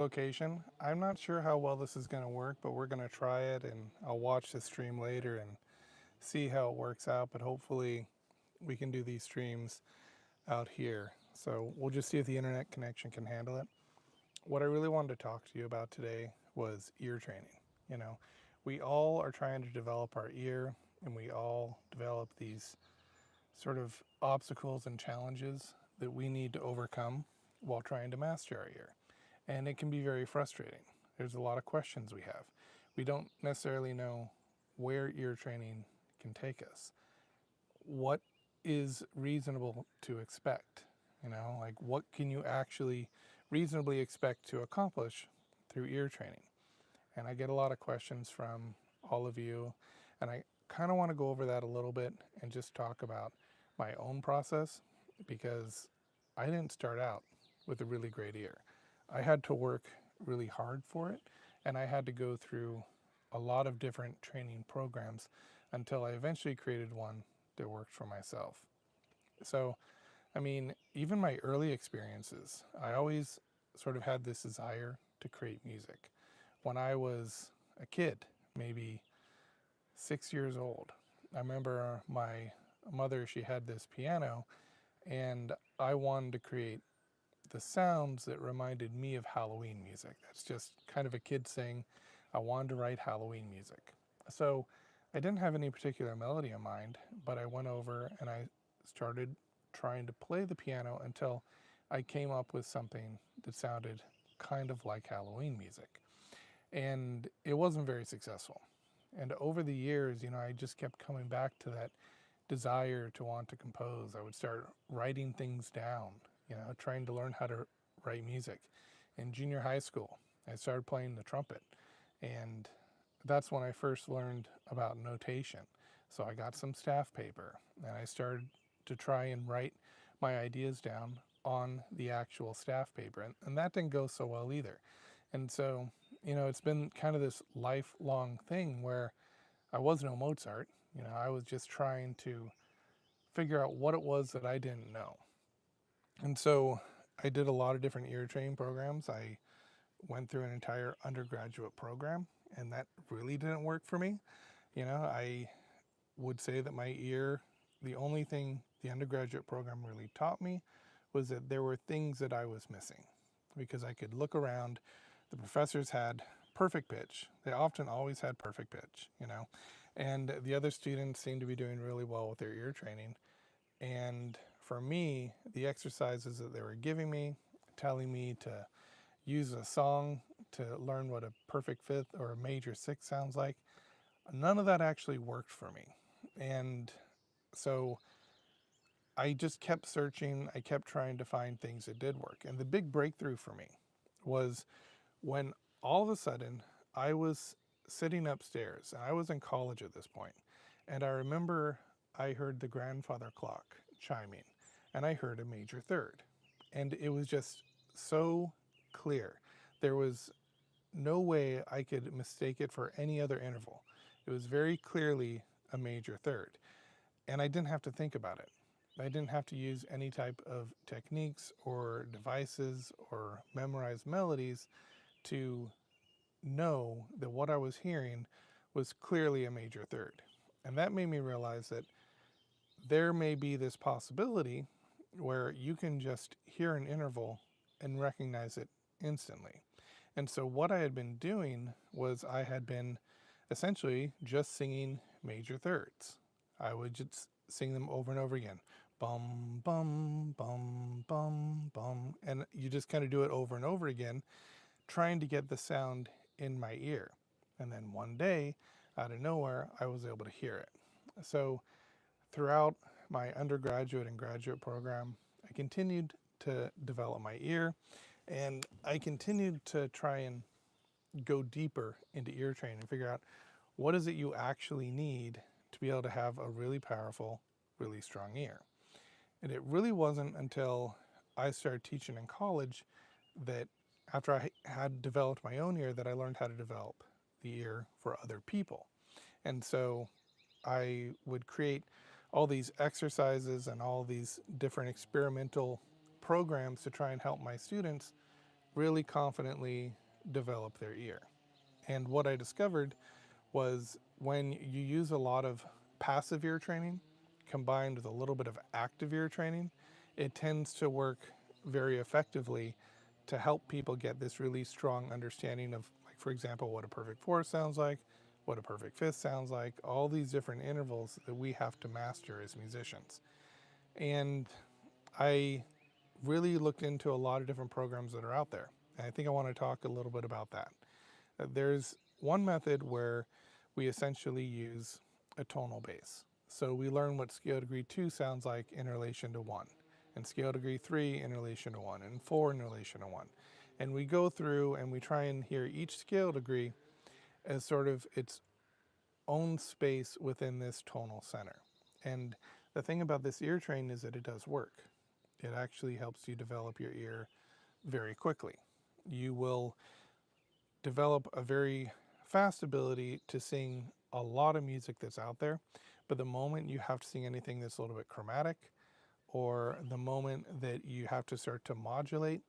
Location. I'm not sure how well this is going to work, but we're going to try it and I'll watch the stream later and see how it works out. But hopefully, we can do these streams out here. So we'll just see if the internet connection can handle it. What I really wanted to talk to you about today was ear training. You know, we all are trying to develop our ear and we all develop these sort of obstacles and challenges that we need to overcome while trying to master our ear. And it can be very frustrating. There's a lot of questions we have. We don't necessarily know where ear training can take us. What is reasonable to expect? You know, like what can you actually reasonably expect to accomplish through ear training? And I get a lot of questions from all of you, and I kind of want to go over that a little bit and just talk about my own process because I didn't start out with a really great ear. I had to work really hard for it, and I had to go through a lot of different training programs until I eventually created one that worked for myself. So, I mean, even my early experiences, I always sort of had this desire to create music. When I was a kid, maybe 6 years old, I remember my mother, she had this piano, and I wanted to create the sounds that reminded me of Halloween music. That's just kind of a kid saying, I wanted to write Halloween music. So I didn't have any particular melody in mind, but I went over and I started trying to play the piano until I came up with something that sounded kind of like Halloween music. And it wasn't very successful. And over the years, I just kept coming back to that desire to want to compose. I would start writing things down, trying to learn how to write music. In junior high school, I started playing the trumpet. And that's when I first learned about notation. So I got some staff paper and I started to try and write my ideas down on the actual staff paper. And that didn't go so well either. And so, it's been kind of this lifelong thing where I was no Mozart. I was just trying to figure out what it was that I didn't know. And so I did a lot of different ear training programs. I went through an entire undergraduate program, and that really didn't work for me. I would say that my ear, the only thing the undergraduate program really taught me was that there were things that I was missing because I could look around. The professors had perfect pitch. They often always had perfect pitch. And the other students seemed to be doing really well with their ear training. And for me, the exercises that they were giving me, telling me to use a song to learn what a perfect fifth or a major sixth sounds like, none of that actually worked for me. And so I just kept searching. I kept trying to find things that did work. And the big breakthrough for me was when all of a sudden I was sitting upstairs, and I was in college at this point, and I remember I heard the grandfather clock chiming, and I heard a major third. And it was just so clear. There was no way I could mistake it for any other interval. It was very clearly a major third. And I didn't have to think about it. I didn't have to use any type of techniques or devices or memorize melodies to know that what I was hearing was clearly a major third. And that made me realize that there may be this possibility where you can just hear an interval and recognize it instantly. And so what I had been doing was I had been essentially just singing major thirds. I would just sing them over and over again. Bum, bum, bum, bum, bum. And you just kind of do it over and over again, trying to get the sound in my ear. And then one day, out of nowhere, I was able to hear it. So throughout my undergraduate and graduate program, I continued to develop my ear, and I continued to try and go deeper into ear training and figure out what is it you actually need to be able to have a really powerful, really strong ear. And it really wasn't until I started teaching in college that after I had developed my own ear that I learned how to develop the ear for other people. And so I would create all these exercises and all these different experimental programs to try and help my students really confidently develop their ear. And what I discovered was when you use a lot of passive ear training combined with a little bit of active ear training, it tends to work very effectively to help people get this really strong understanding of, like, for example, what a perfect fourth sounds like, what a perfect fifth sounds like, all these different intervals that we have to master as musicians. And I really looked into a lot of different programs that are out there. And I think I want to talk a little bit about that. There's one method where we essentially use a tonal base. So we learn what scale degree 2 sounds like in relation to 1, and scale degree 3 in relation to 1, and 4 in relation to 1. And we go through and we try and hear each scale degree as sort of its own space within this tonal center. And the thing about this ear train is that it does work. It actually helps you develop your ear very quickly. You will develop a very fast ability to sing a lot of music that's out there, but the moment you have to sing anything that's a little bit chromatic, or the moment that you have to start to modulate,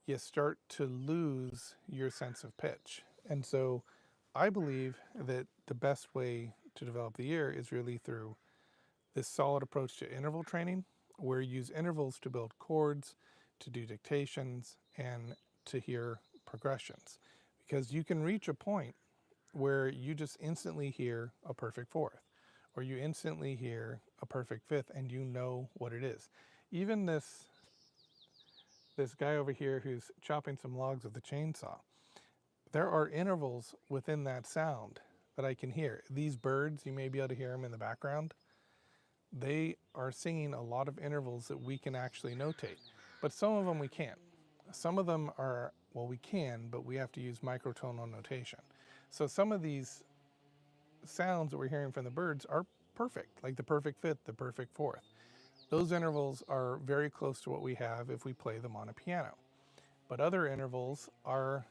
you start to lose your sense of pitch. And so I believe that the best way to develop the ear is really through this solid approach to interval training, where you use intervals to build chords, to do dictations, and to hear progressions. Because you can reach a point where you just instantly hear a perfect fourth, or you instantly hear a perfect fifth, and you know what it is. Even this guy over here who's chopping some logs with a chainsaw, there are intervals within that sound that I can hear. These birds, you may be able to hear them in the background. They are singing a lot of intervals that we can actually notate, but some of them we can't. Some of them are, well, we can, but we have to use microtonal notation. So some of these sounds that we're hearing from the birds are perfect, like the perfect fifth, the perfect fourth. Those intervals are very close to what we have if we play them on a piano. But other intervals are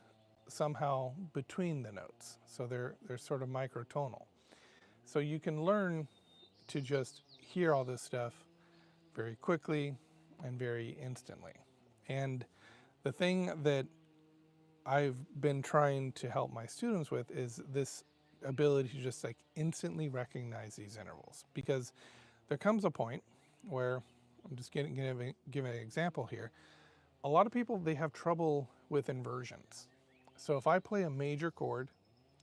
somehow between the notes, so they're sort of microtonal. So you can learn to just hear all this stuff very quickly and very instantly. And the thing that I've been trying to help my students with is this ability to just like instantly recognize these intervals, because there comes a point where I'm just going to give an example here. A lot of people, they have trouble with inversions. So if I play a major chord,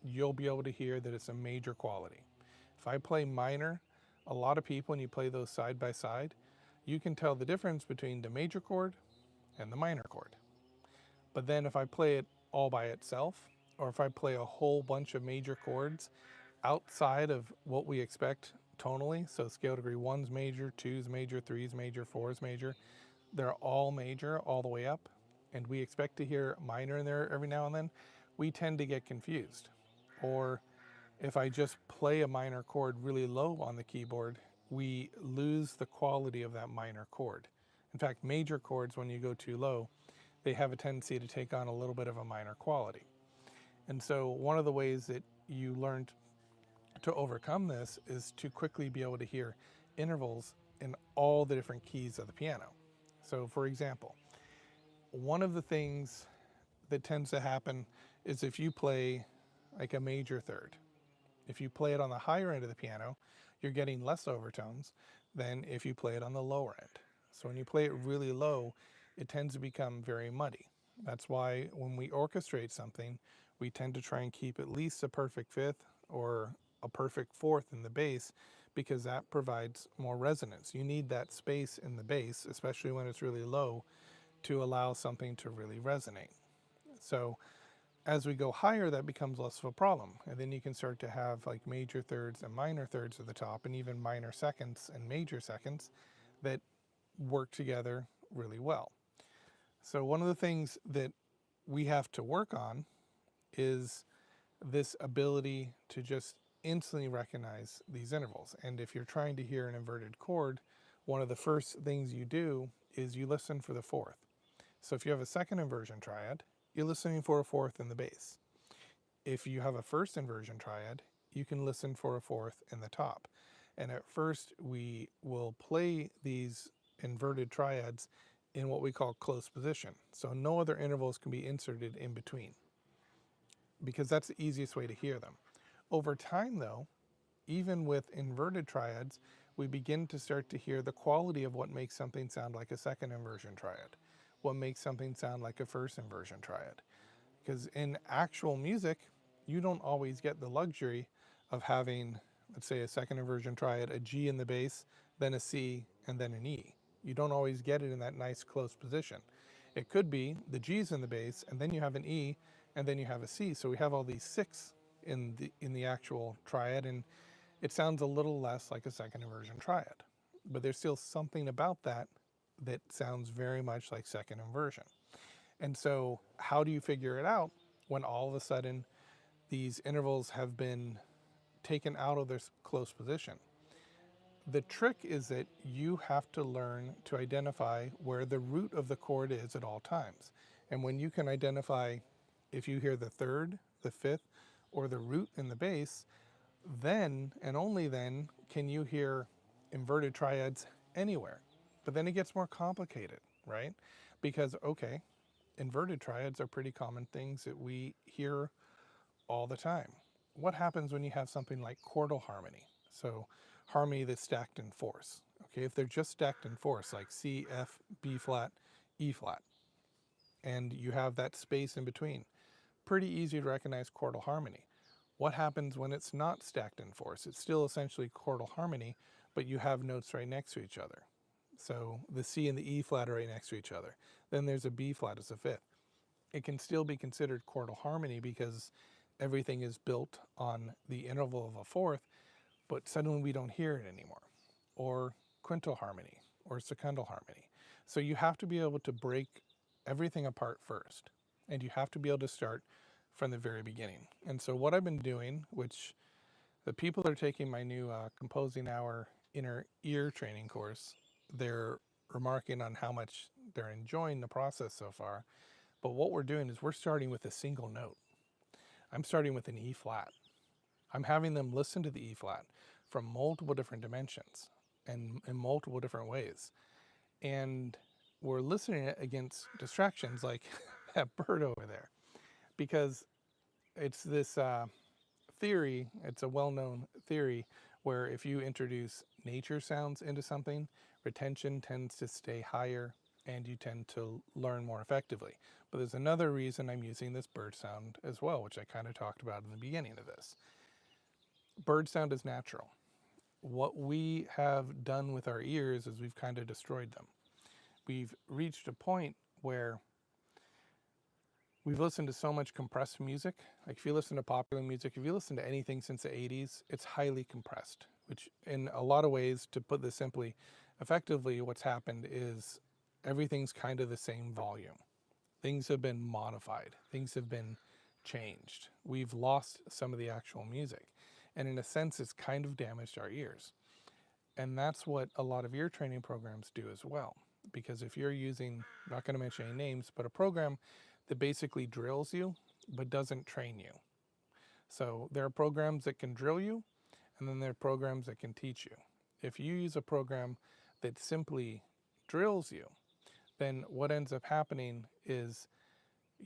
you'll be able to hear that it's a major quality. If I play minor, a lot of people, when you play those side by side, you can tell the difference between the major chord and the minor chord. But then if I play it all by itself, or if I play a whole bunch of major chords outside of what we expect tonally, so scale degree 1's major, 2's major, 3's major, 4's major, they're all major all the way up, and we expect to hear minor in there every now and then, we tend to get confused. Or if I just play a minor chord really low on the keyboard, we lose the quality of that minor chord. In fact, major chords, when you go too low, they have a tendency to take on a little bit of a minor quality. And so one of the ways that you learn to overcome this is to quickly be able to hear intervals in all the different keys of the piano. So for example, one of the things that tends to happen is if you play like a major third, if you play it on the higher end of the piano, you're getting less overtones than if you play it on the lower end. So when you play it really low, it tends to become very muddy. That's why when we orchestrate something, we tend to try and keep at least a perfect fifth or a perfect fourth in the bass, because that provides more resonance. You need that space in the bass, especially when it's really low, to allow something to really resonate. So as we go higher, that becomes less of a problem. And then you can start to have like major thirds and minor thirds at the top, and even minor seconds and major seconds that work together really well. So one of the things that we have to work on is this ability to just instantly recognize these intervals. And if you're trying to hear an inverted chord, one of the first things you do is you listen for the fourth. So if you have a second inversion triad, you're listening for a fourth in the bass. If you have a first inversion triad, you can listen for a fourth in the top. And at first we will play these inverted triads in what we call close position. So no other intervals can be inserted in between, because that's the easiest way to hear them. Over time though, even with inverted triads, we begin to start to hear the quality of what makes something sound like a second inversion triad, what makes something sound like a first inversion triad. Because in actual music, you don't always get the luxury of having, let's say, a second inversion triad, a G in the bass, then a C, and then an E. You don't always get it in that nice close position. It could be the G's in the bass, and then you have an E, and then you have a C. So we have all these six in the actual triad, and it sounds a little less like a second inversion triad. But there's still something about that that sounds very much like second inversion. And so how do you figure it out when all of a sudden these intervals have been taken out of their close position? The trick is that you have to learn to identify where the root of the chord is at all times. And when you can identify if you hear the third, the fifth, or the root in the bass, then and only then can you hear inverted triads anywhere. But then it gets more complicated, right? Because, okay, inverted triads are pretty common things that we hear all the time. What happens when you have something like chordal harmony? So harmony that's stacked in fourths. Okay, if they're just stacked in fourths, like C, F, B flat, E flat, and you have that space in between, pretty easy to recognize chordal harmony. What happens when it's not stacked in fourths? It's still essentially chordal harmony, but you have notes right next to each other. So the C and the E flat are right next to each other. Then there's a B flat as a fifth. It can still be considered chordal harmony because everything is built on the interval of a fourth, but suddenly we don't hear it anymore. Or quintal harmony or secundal harmony. So you have to be able to break everything apart first, and you have to be able to start from the very beginning. And so what I've been doing, which the people that are taking my new Composing Hour Inner Ear training course, they're remarking on how much they're enjoying the process so far. But what we're doing is we're starting with a single note. I'm starting with an E flat. I'm having them listen to the E flat from multiple different dimensions and in multiple different ways. And we're listening against distractions like that bird over there, because it's this theory, it's a well-known theory, where if you introduce nature sounds into something, retention tends to stay higher and you tend to learn more effectively. But there's another reason I'm using this bird sound as well, which I kind of talked about in the beginning of this. Bird sound is natural. What we have done with our ears is we've kind of destroyed them. We've reached a point where we've listened to so much compressed music. Like if you listen to popular music, if you listen to anything since the 80s, it's highly compressed, which in a lot of ways, to put this simply, effectively what's happened is everything's kind of the same volume. Things have been modified. Things have been changed. We've lost some of the actual music. And in a sense, it's kind of damaged our ears. And that's what a lot of ear training programs do as well. Because if you're using, I'm not going to mention any names, but a program that basically drills you, but doesn't train you. So there are programs that can drill you, and then there are programs that can teach you. If you use a program that simply drills you, then what ends up happening is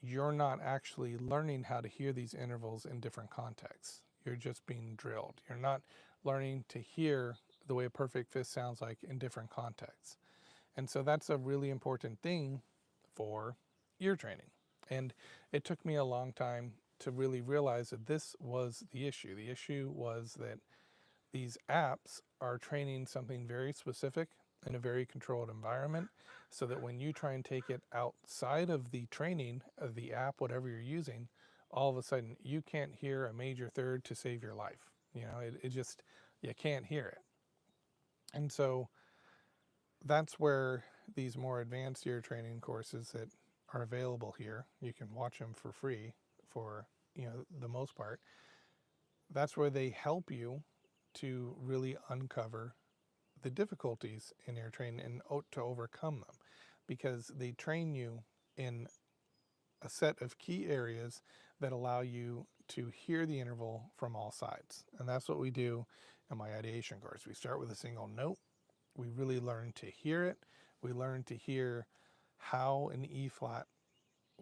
you're not actually learning how to hear these intervals in different contexts. You're just being drilled. You're not learning to hear the way a perfect fifth sounds like in different contexts. And so that's a really important thing for ear training. And it took me a long time to really realize that this was the issue. The issue was that these apps are training something very specific in a very controlled environment, so that when you try and take it outside of the training of the app, whatever you're using, all of a sudden you can't hear a major third to save your life. You know, it just, you can't hear it. And so that's where these more advanced ear training courses that are available here, you can watch them for free for, you know, the most part. That's where they help you to really uncover the difficulties in ear training and to overcome them, because they train you in a set of key areas that allow you to hear the interval from all sides. And that's what we do in my Audiation course. We start with a single note. We really learn to hear it. We learn to hear how an E flat,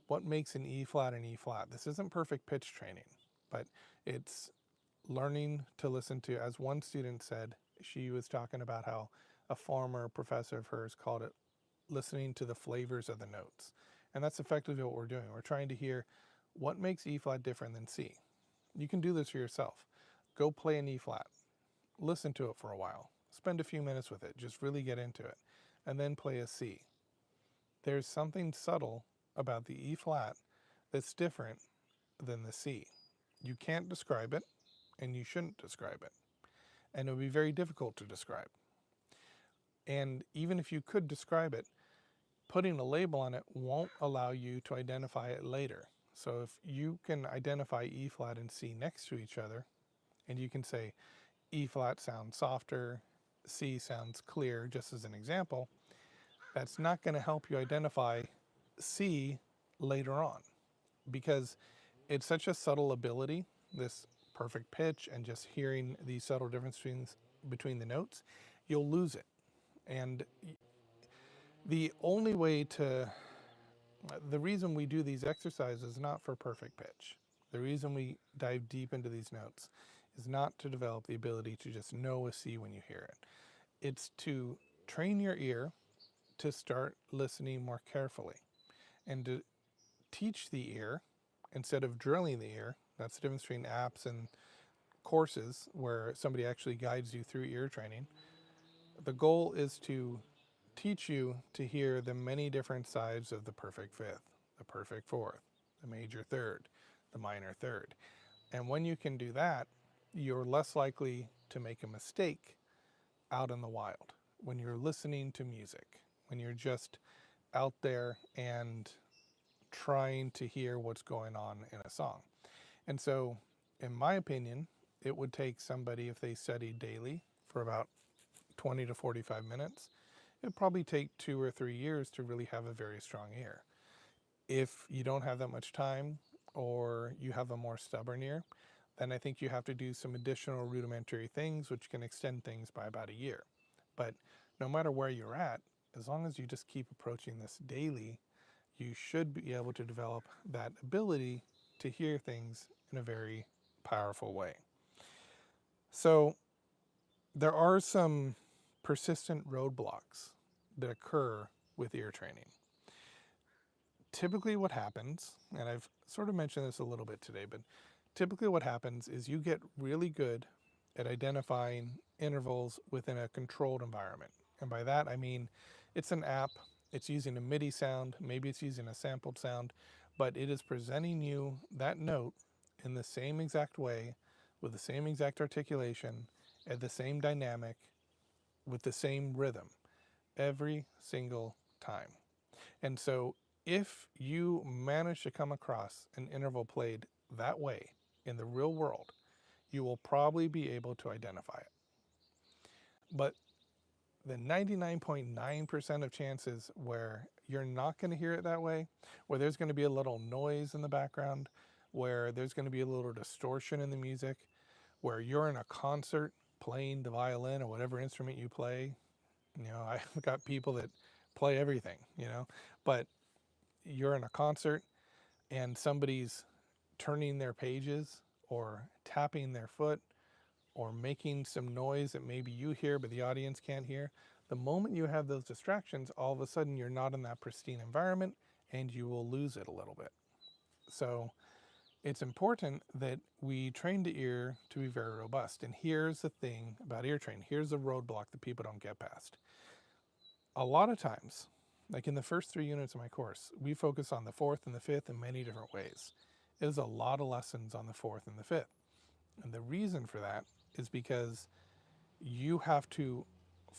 what makes an E flat an E flat. This isn't perfect pitch training, but it's learning to listen to, as one student said, she was talking about how a former professor of hers called it listening to the flavors of the notes. And that's effectively what we're doing. We're trying to hear what makes E flat different than C. You can do this for yourself. Go play an E flat. Listen to it for a while. Spend a few minutes with it. Just really get into it. And then play a C. There's something subtle about the E flat that's different than the C. You can't describe it, and you shouldn't describe it. And it would be very difficult to describe. And even if you could describe it, putting a label on it won't allow you to identify it later. So if you can identify E flat and C next to each other, and you can say E flat sounds softer, C sounds clear, just as an example, that's not going to help you identify C later on, because it's such a subtle ability, this perfect pitch and just hearing these subtle differences between the notes, you'll lose it. And the only way to, the reason we do these exercises is not for perfect pitch. The reason we dive deep into these notes is not to develop the ability to just know a C when you hear it. It's to train your ear to start listening more carefully and to teach the ear instead of drilling the ear. That's the difference between apps and courses where somebody actually guides you through ear training. The goal is to teach you to hear the many different sides of the perfect fifth, the perfect fourth, the major third, the minor third. And when you can do that, you're less likely to make a mistake out in the wild when you're listening to music, when you're just out there and trying to hear what's going on in a song. And so, in my opinion, it would take somebody, if they studied daily for about 20 to 45 minutes, it'd probably take 2 or 3 years to really have a very strong ear. If you don't have that much time, or you have a more stubborn ear, then I think you have to do some additional rudimentary things, which can extend things by about a year. But no matter where you're at, as long as you just keep approaching this daily, you should be able to develop that ability to hear things in a very powerful way. So there are some persistent roadblocks that occur with ear training. Typically what happens, and I've sort of mentioned this a little bit today, but typically what happens is you get really good at identifying intervals within a controlled environment. And by that I mean it's an app, it's using a MIDI sound, maybe it's using a sampled sound, but it is presenting you that note in the same exact way, with the same exact articulation, at the same dynamic, with the same rhythm, every single time. And so if you manage to come across an interval played that way in the real world, you will probably be able to identify it. But the 99.9% of chances where you're not going to hear it that way, where there's going to be a little noise in the background, where there's going to be a little distortion in the music, where you're in a concert playing the violin or whatever instrument you play. I've got people that play everything, but you're in a concert and somebody's turning their pages or tapping their foot or making some noise that maybe you hear but the audience can't hear. The moment you have those distractions, all of a sudden you're not in that pristine environment and you will lose it a little bit. So it's important that we train the ear to be very robust. And here's the thing about ear training. Here's the roadblock that people don't get past. A lot of times, like in the first 3 units of my course, we focus on the fourth and the fifth in many different ways. There's a lot of lessons on the fourth and the fifth. And the reason for that is because you have to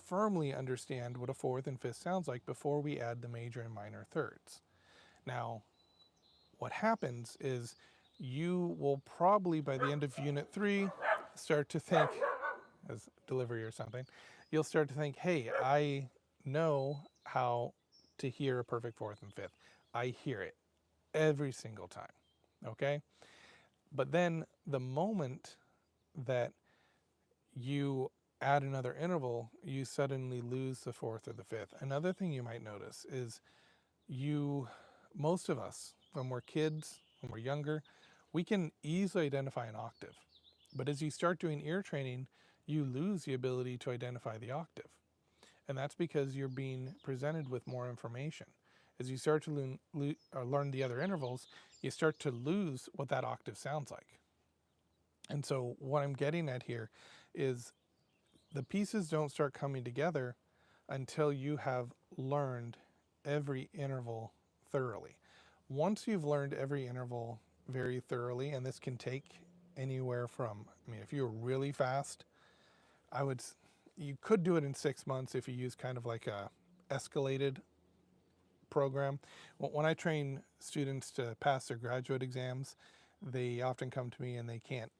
firmly understand what a fourth and fifth sounds like before we add the major and minor thirds. Now, what happens is you will probably, by the end of unit 3, start to think, as delivery or something, you'll start to think, hey, I know how to hear a perfect fourth and fifth. I hear it every single time, okay? But then the moment that you add another interval, you suddenly lose the fourth or the fifth. Another thing you might notice is most of us, when we're kids, when we're younger, we can easily identify an octave. But as you start doing ear training, you lose the ability to identify the octave. And that's because you're being presented with more information. As you start to learn the other intervals, you start to lose what that octave sounds like. And so what I'm getting at here is the pieces don't start coming together until you have learned every interval thoroughly. Once you've learned every interval very thoroughly, and this can take anywhere from, I mean, if you're really fast, you could do it in 6 months if you use kind of like a escalated program. When I train students to pass their graduate exams, they often come to me and they can't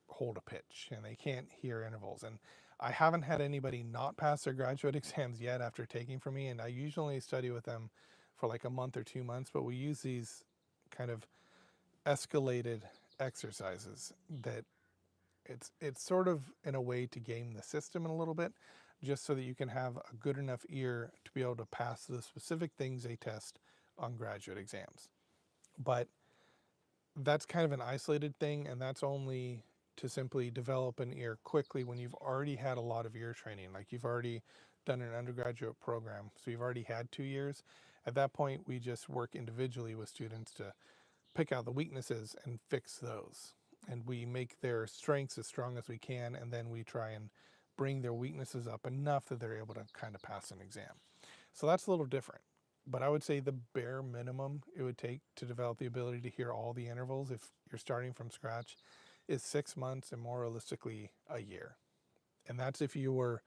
hold a pitch and they can't hear intervals. And I haven't had anybody not pass their graduate exams yet after taking from me, and I usually study with them for like a month or 2 months, but we use these kind of escalated exercises that it's sort of in a way to game the system in a little bit, just so that you can have a good enough ear to be able to pass the specific things they test on graduate exams. But that's kind of an isolated thing, and that's only to simply develop an ear quickly when you've already had a lot of ear training, like you've already done an undergraduate program, so you've already had 2 years. At that point, we just work individually with students to pick out the weaknesses and fix those. And we make their strengths as strong as we can, and then we try and bring their weaknesses up enough that they're able to kind of pass an exam. So that's a little different. But I would say the bare minimum it would take to develop the ability to hear all the intervals if you're starting from scratch is 6 months, and more realistically, a year. And that's if you were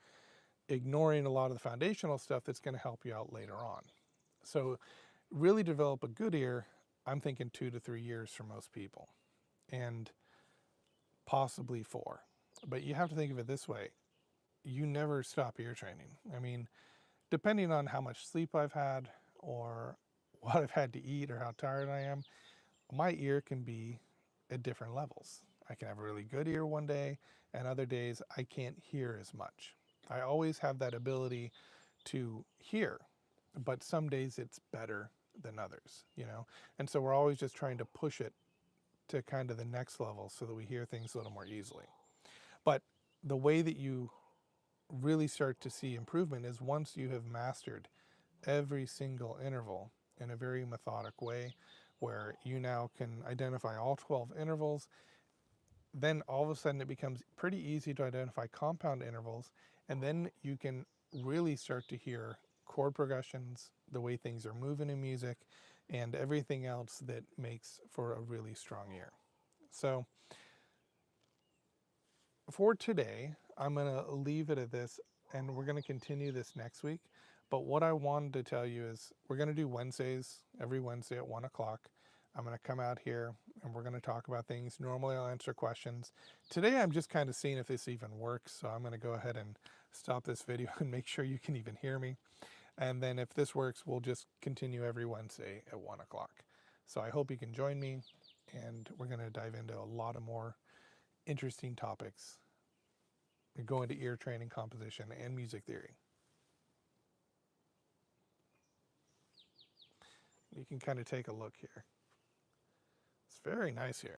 ignoring a lot of the foundational stuff that's going to help you out later on. So really develop a good ear, I'm thinking 2 to 3 years for most people, and possibly 4. But you have to think of it this way. You never stop ear training. I mean, depending on how much sleep I've had or what I've had to eat or how tired I am, my ear can be at different levels. I can have a really good ear one day, and other days I can't hear as much. I always have that ability to hear, but some days it's better than others, you know? And so we're always just trying to push it to kind of the next level so that we hear things a little more easily. But the way that you really start to see improvement is once you have mastered every single interval in a very methodic way, where you now can identify all 12 intervals. Then all of a sudden it becomes pretty easy to identify compound intervals, and then you can really start to hear chord progressions, the way things are moving in music, and everything else that makes for a really strong ear. So for today, I'm going to leave it at this, and we're going to continue this next week. But what I wanted to tell you is we're going to do Wednesdays, every Wednesday at 1 o'clock. I'm going to come out here and we're going to talk about things. Normally I'll answer questions. Today I'm just kind of seeing if this even works, so I'm going to go ahead and stop this video and make sure you can even hear me. And then if this works, we'll just continue every Wednesday at 1 o'clock. So I hope you can join me, and we're going to dive into a lot of more interesting topics. We go into ear training, composition, and music theory. You can kind of take a look here. It's very nice here.